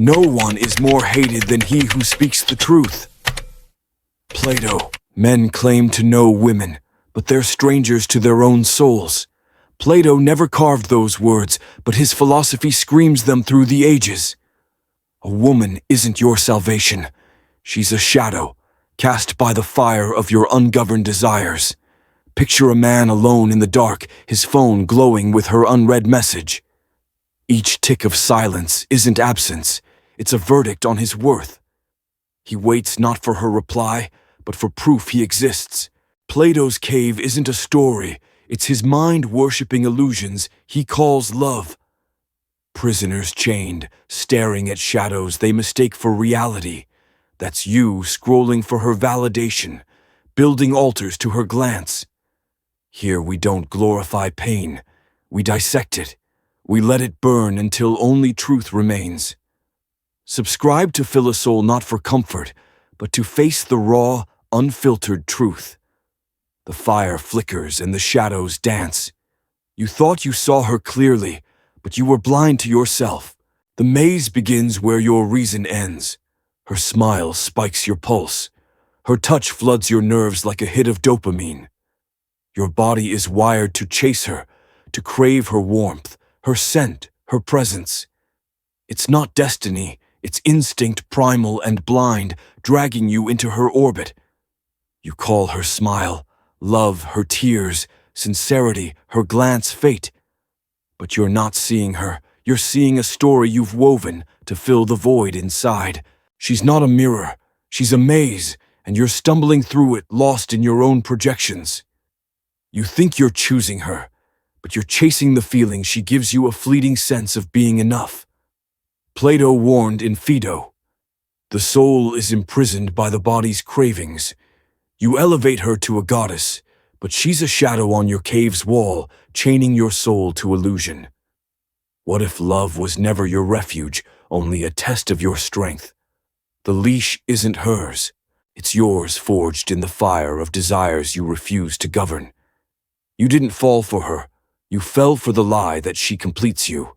No one is more hated than he who speaks the truth. Plato. Men claim to know women, but they're strangers to their own souls. Plato never carved those words, but his philosophy screams them through the ages. A woman isn't your salvation. She's a shadow, cast by the fire of your ungoverned desires. Picture a man alone in the dark, his phone glowing with her unread message. Each tick of silence isn't absence, it's a verdict on his worth. He waits not for her reply, but for proof he exists. Plato's cave isn't a story, it's his mind worshipping illusions he calls love. Prisoners chained, staring at shadows they mistake for reality. That's you scrolling for her validation, building altars to her glance. Here we don't glorify pain, we dissect it. We let it burn until only truth remains. Subscribe to Philosoul not for comfort, but to face the raw, unfiltered truth. The fire flickers and the shadows dance. You thought you saw her clearly, but you were blind to yourself. The maze begins where your reason ends. Her smile spikes your pulse. Her touch floods your nerves like a hit of dopamine. Your body is wired to chase her, to crave her warmth, her scent, her presence. It's not destiny, it's instinct primal and blind, dragging you into her orbit. You call her smile, love her tears, sincerity, her glance fate. But you're not seeing her, you're seeing a story you've woven to fill the void inside. She's not a mirror, she's a maze, and you're stumbling through it, lost in your own projections. You think you're choosing her, but you're chasing the feeling she gives you, a fleeting sense of being enough. Plato warned in Phaedrus, the soul is imprisoned by the body's cravings. You elevate her to a goddess, but she's a shadow on your cave's wall, chaining your soul to illusion. What if love was never your refuge, only a test of your strength? The leash isn't hers, it's yours, forged in the fire of desires you refuse to govern. You didn't fall for her, you fell for the lie that she completes you.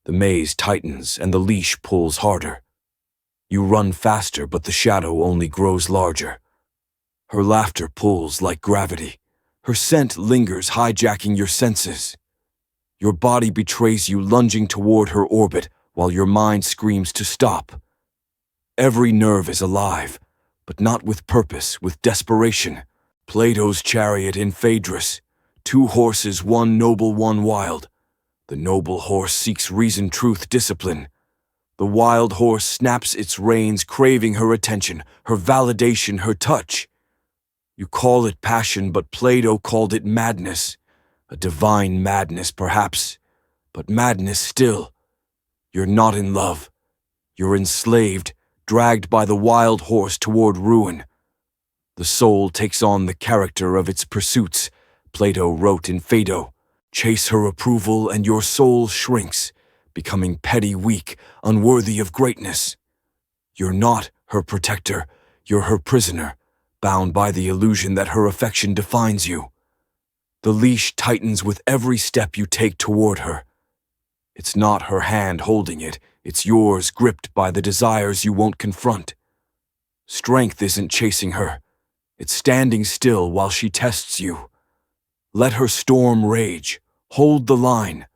The maze tightens and the leash pulls harder. You run faster, but the shadow only grows larger. Her laughter pulls like gravity. Her scent lingers, hijacking your senses. Your body betrays you, lunging toward her orbit, while your mind screams to stop. Every nerve is alive, but not with purpose, with desperation. Plato's chariot in Phaedrus. 2 horses, one noble, one wild. The noble horse seeks reason, truth, discipline. The wild horse snaps its reins, craving her attention, her validation, her touch. You call it passion, but Plato called it madness. A divine madness, perhaps, but madness still. You're not in love. You're enslaved, dragged by the wild horse toward ruin. The soul takes on the character of its pursuits. Plato wrote in Phaedrus, chase her approval and your soul shrinks, becoming petty, weak, unworthy of greatness. You're not her protector, you're her prisoner, bound by the illusion that her affection defines you. The leash tightens with every step you take toward her. It's not her hand holding it, it's yours, gripped by the desires you won't confront. Strength isn't chasing her, it's standing still while she tests you. Let her storm rage, hold the line.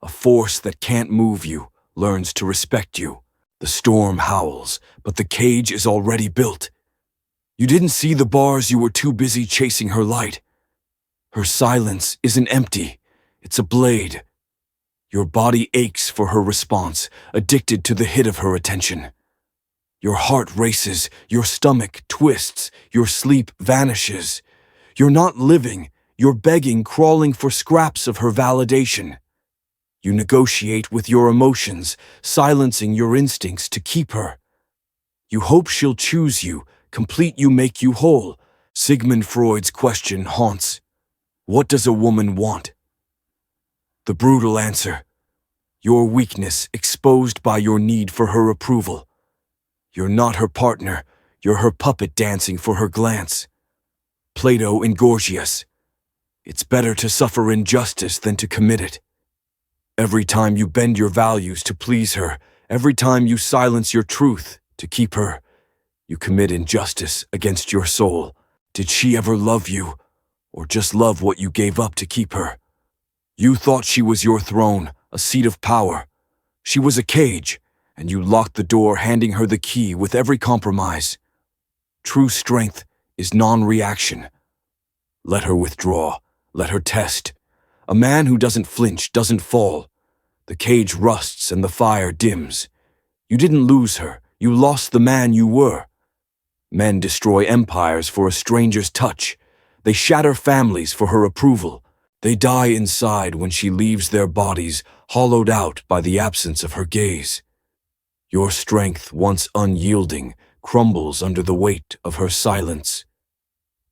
A force that can't move you learns to respect you. The storm howls, but the cage is already built. You didn't see the bars, you were too busy chasing her light. Her silence isn't empty, it's a blade. Your body aches for her response, addicted to the hit of her attention. Your heart races, your stomach twists, your sleep vanishes. You're not living, you're begging, crawling for scraps of her validation. You negotiate with your emotions, silencing your instincts to keep her. You hope she'll choose you, complete you, make you whole. Sigmund Freud's question haunts. What does a woman want? The brutal answer. Your weakness exposed by your need for her approval. You're not her partner, you're her puppet dancing for her glance. Plato in Gorgias. It's better to suffer injustice than to commit it. Every time you bend your values to please her, Every time you silence your truth to keep her, you commit injustice against your soul. Did she ever love you, or just love what you gave up to keep her? You thought she was your throne, a seat of power. She was a cage, and you locked the door, handing her the key with every compromise. True strength is non-reaction. Let her withdraw. Let her test. A man who doesn't flinch doesn't fall. The cage rusts and the fire dims. You didn't lose her. You lost the man you were. Men destroy empires for a stranger's touch. They shatter families for her approval. They die inside when she leaves their bodies, hollowed out by the absence of her gaze. Your strength, once unyielding, crumbles under the weight of her silence.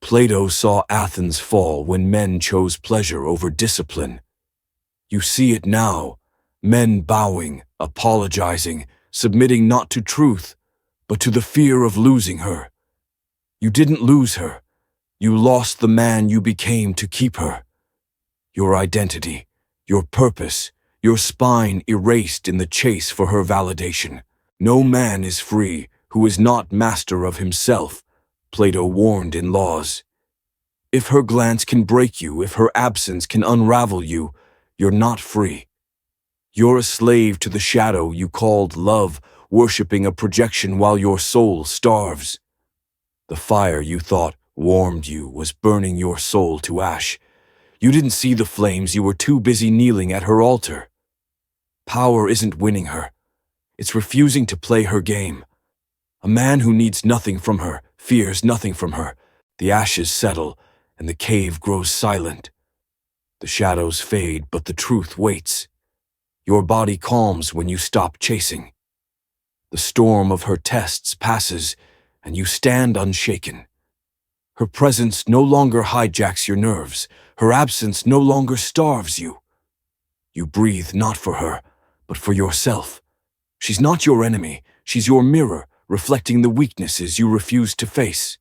Plato saw Athens fall when men chose pleasure over discipline. You see it now, men bowing, apologizing, submitting not to truth, but to the fear of losing her. You didn't lose her. You lost the man you became to keep her. Your identity, your purpose, your spine erased in the chase for her validation. No man is free who is not master of himself, Plato warned in Laws. If her glance can break you, if her absence can unravel you, you're not free. You're a slave to the shadow you called love, worshipping a projection while your soul starves. The fire you thought warmed you was burning your soul to ash. You didn't see the flames, you were too busy kneeling at her altar. Power isn't winning her. It's refusing to play her game. A man who needs nothing from her, fears nothing from her. The ashes settle, and the cave grows silent. The shadows fade, but the truth waits. Your body calms when you stop chasing. The storm of her tests passes, and you stand unshaken. Her presence no longer hijacks your nerves. Her absence no longer starves you. You breathe not for her, but for yourself. She's not your enemy. She's your mirror, reflecting the weaknesses you refuse to face.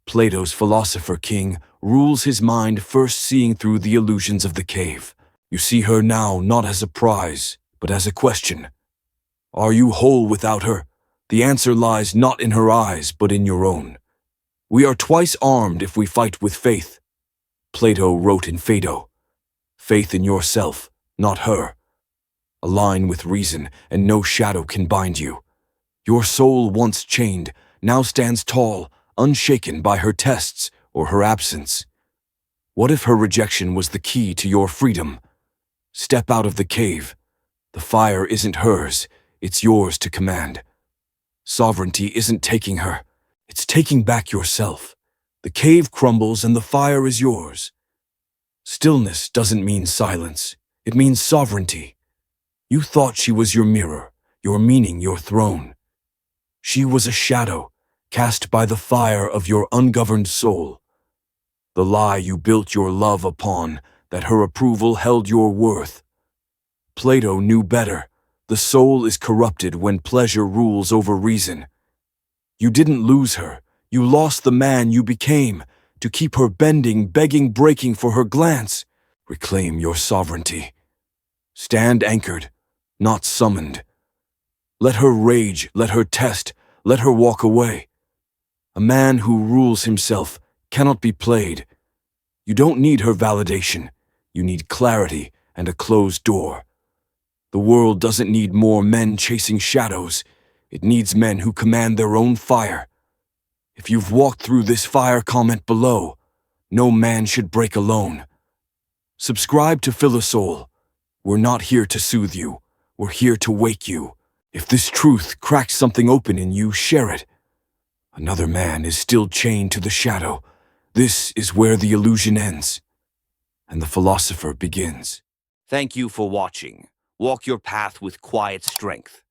Plato's philosopher king rules his mind, first seeing through the illusions of the cave. You see her now not as a prize, but as a question. Are you whole without her? The answer lies not in her eyes, but in your own. We are twice armed if we fight with faith. Plato wrote in Phaedrus, faith in yourself, not her. Align with reason, and no shadow can bind you. Your soul, once chained, now stands tall, unshaken by her tests or her absence. What if her rejection was the key to your freedom? Step out of the cave. The fire isn't hers, it's yours to command. Sovereignty isn't taking her, it's taking back yourself. The cave crumbles and the fire is yours. Stillness doesn't mean silence, it means sovereignty. You thought she was your mirror, your meaning, your throne. She was a shadow, cast by the fire of your ungoverned soul. The lie you built your love upon, that her approval held your worth. Plato knew better. The soul is corrupted when pleasure rules over reason. You didn't lose her. You lost the man you became, to keep her bending, begging, breaking for her glance. Reclaim your sovereignty. Stand anchored, not summoned. Let her rage, let her test, let her walk away. A man who rules himself cannot be played. You don't need her validation. You need clarity and a closed door. The world doesn't need more men chasing shadows. It needs men who command their own fire. If you've walked through this fire, comment below. No man should break alone. Subscribe to Philosoul. We're not here to soothe you. We're here to wake you. If this truth cracks something open in you, share it. Another man is still chained to the shadow. This is where the illusion ends, and the philosopher begins. Thank you for watching. Walk your path with quiet strength.